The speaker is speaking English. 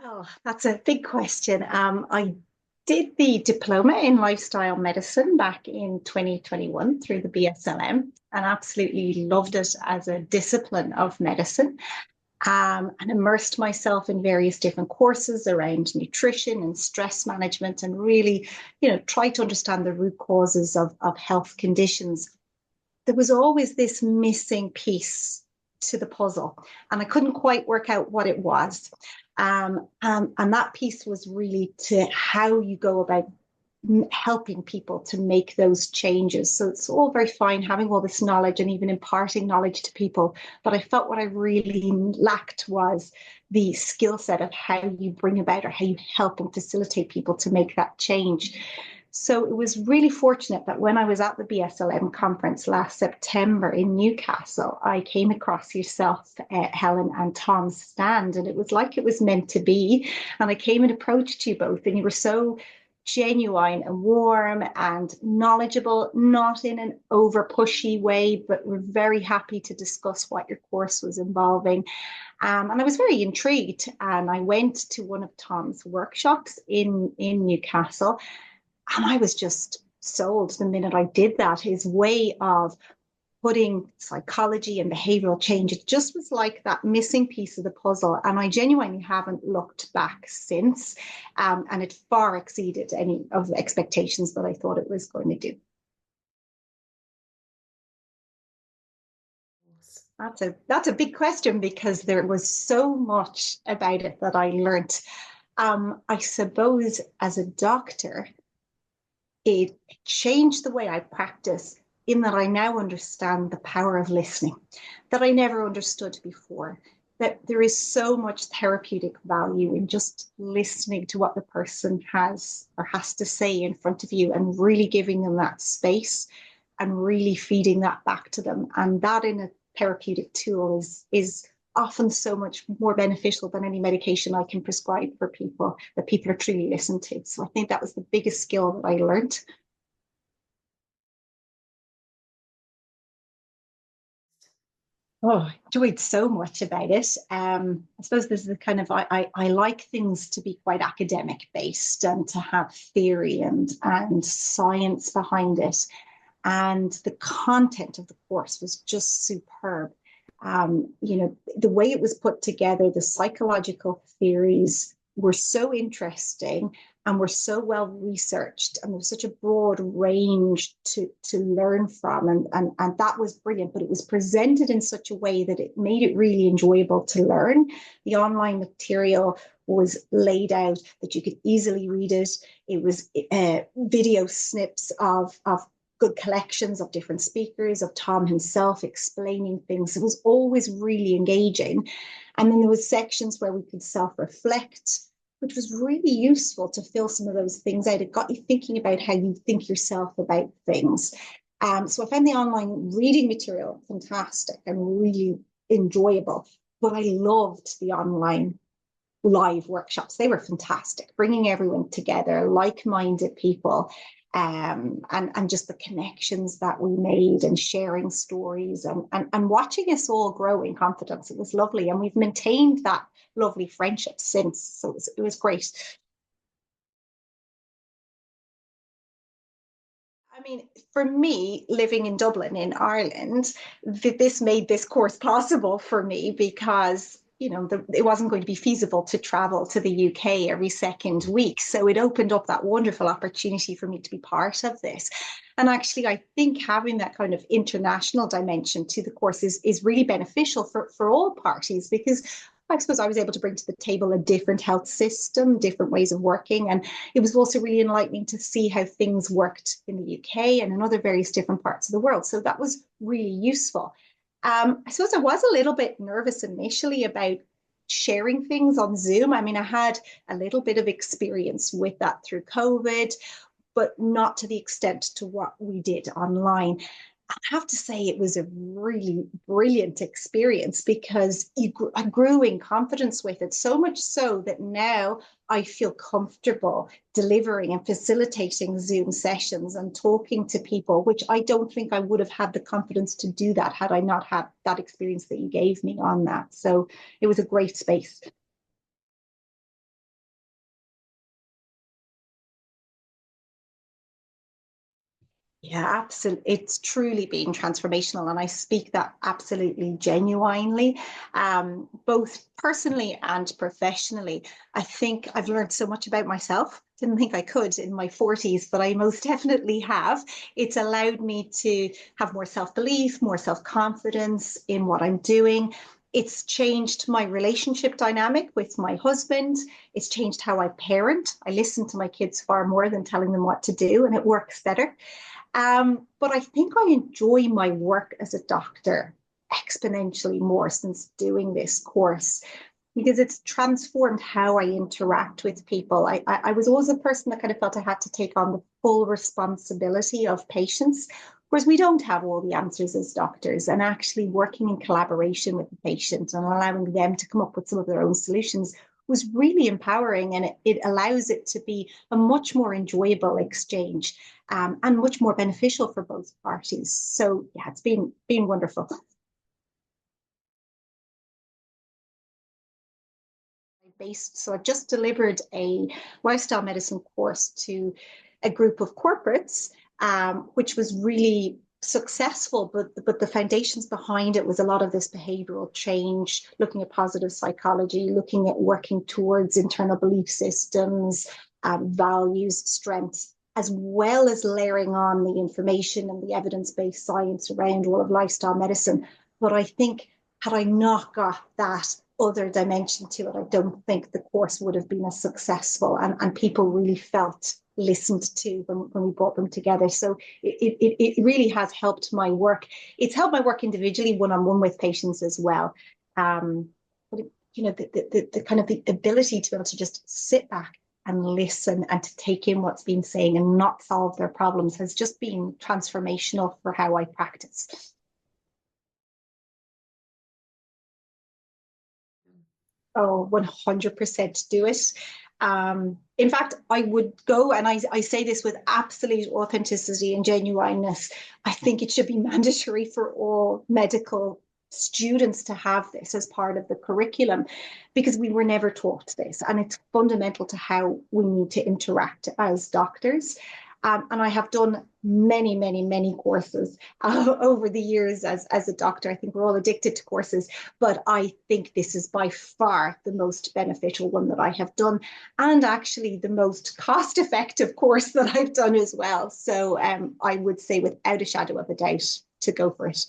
Well, that's a big question. I did the diploma in lifestyle medicine back in 2021 through the BSLM and absolutely loved it as a discipline of medicine, and immersed myself in various different courses around nutrition and stress management and really, try to understand the root causes of health conditions. There was always this missing piece to the puzzle, and I couldn't quite work out what it was. And that piece was really to how you go about helping people to make those changes. So it's all very fine having all this knowledge and even imparting knowledge to people. But I felt what I really lacked was the skill set of how you bring about or how you help and facilitate people to make that change. So it was really fortunate that when I was at the BSLM conference last September in Newcastle, I came across yourself, Helen, and Tom's stand, and it was like it was meant to be. And I came and approached you both, and you were so genuine and warm and knowledgeable, not in an over pushy way, but we're very happy to discuss what your course was involving. And I was very intrigued, and I went to one of Tom's workshops in Newcastle, and I was just sold the minute I did that. His way of putting psychology and behavioral change, it just was like that missing piece of the puzzle. And I genuinely haven't looked back since. And it far exceeded any of the expectations that I thought it was going to do. That's a big question because there was so much about it that I learned. I suppose as a doctor, it changed the way I practice in that I now understand the power of listening that I never understood before. That there is so much therapeutic value in just listening to what the person has or has to say in front of you and really giving them that space and really feeding that back to them. And that in a therapeutic tool is often so much more beneficial than any medication I can prescribe for people that people are truly listened to. So I think that was the biggest skill that I learned. Oh, I enjoyed so much about it. I suppose this is the kind of I like things to be quite academic based and to have theory and science behind it. And the content of the course was just superb. The way it was put together, the psychological theories were so interesting and were so well researched, and there's such a broad range to learn from, and that was brilliant. But it was presented in such a way that it made it really enjoyable to learn. The online material was laid out that you could easily read it. It was video snips of good collections of different speakers, of Tom himself explaining things. It was always really engaging. And then there was sections where we could self-reflect, which was really useful to fill some of those things out. It got you thinking about how you think yourself about things. So I found the online reading material fantastic and really enjoyable, but I loved the online live workshops. They were fantastic, bringing everyone together, like-minded people, and just the connections that we made and sharing stories and watching us all grow in confidence. It was lovely. And we've maintained that lovely friendship since. So it was great. I mean, for me, living in Dublin in Ireland, this made this course possible for me because it wasn't going to be feasible to travel to the UK every second week. So it opened up that wonderful opportunity for me to be part of this. And actually, I think having that kind of international dimension to the course is really beneficial for all parties because I suppose I was able to bring to the table a different health system, different ways of working. And it was also really enlightening to see how things worked in the UK and in other various different parts of the world. So that was really useful. I suppose I was a little bit nervous initially about sharing things on Zoom. I mean, I had a little bit of experience with that through COVID, but not to the extent to what we did online. I have to say it was a really brilliant experience because I grew in confidence with it, so much so that now I feel comfortable delivering and facilitating Zoom sessions and talking to people, which I don't think I would have had the confidence to do that had I not had that experience that you gave me on that. So it was a great space. Yeah, absolutely. It's truly been transformational, and I speak that absolutely genuinely, both personally and professionally. I think I've learned so much about myself. Didn't think I could in my 40s, but I most definitely have. It's allowed me to have more self-belief, more self-confidence in what I'm doing. It's changed my relationship dynamic with my husband. It's changed how I parent. I listen to my kids far more than telling them what to do, and it works better. But I think I enjoy my work as a doctor exponentially more since doing this course because it's transformed how I interact with people. I was always a person that kind of felt I had to take on the full responsibility of patients, whereas we don't have all the answers as doctors. And actually working in collaboration with the patient and allowing them to come up with some of their own solutions was really empowering, and it allows it to be a much more enjoyable exchange, and much more beneficial for both parties. So yeah, it's been wonderful. Based, so I've just delivered a lifestyle medicine course to a group of corporates, which was really successful, but the foundations behind it was a lot of this behavioral change, looking at positive psychology, looking at working towards internal belief systems, values, strengths, as well as layering on the information and the evidence-based science around all of lifestyle medicine. But I think had I not got that other dimension to it, I don't think the course would have been as successful, and people really felt listened to when we brought them together. So it really has helped my work. It's helped my work individually, one-on-one with patients as well. But you know, the kind of the ability to be able to just sit back and listen and to take in what's been saying and not solve their problems has just been transformational for how I practice. Oh, 100% do it. In fact, I would go, and I say this with absolute authenticity and genuineness. I think it should be mandatory for all medical students to have this as part of the curriculum because we were never taught this, and it's fundamental to how we need to interact as doctors. And I have done many, many, many courses over the years as a doctor. I think we're all addicted to courses, but I think this is by far the most beneficial one that I have done, and actually the most cost effective course that I've done as well. So I would say without a shadow of a doubt to go for it.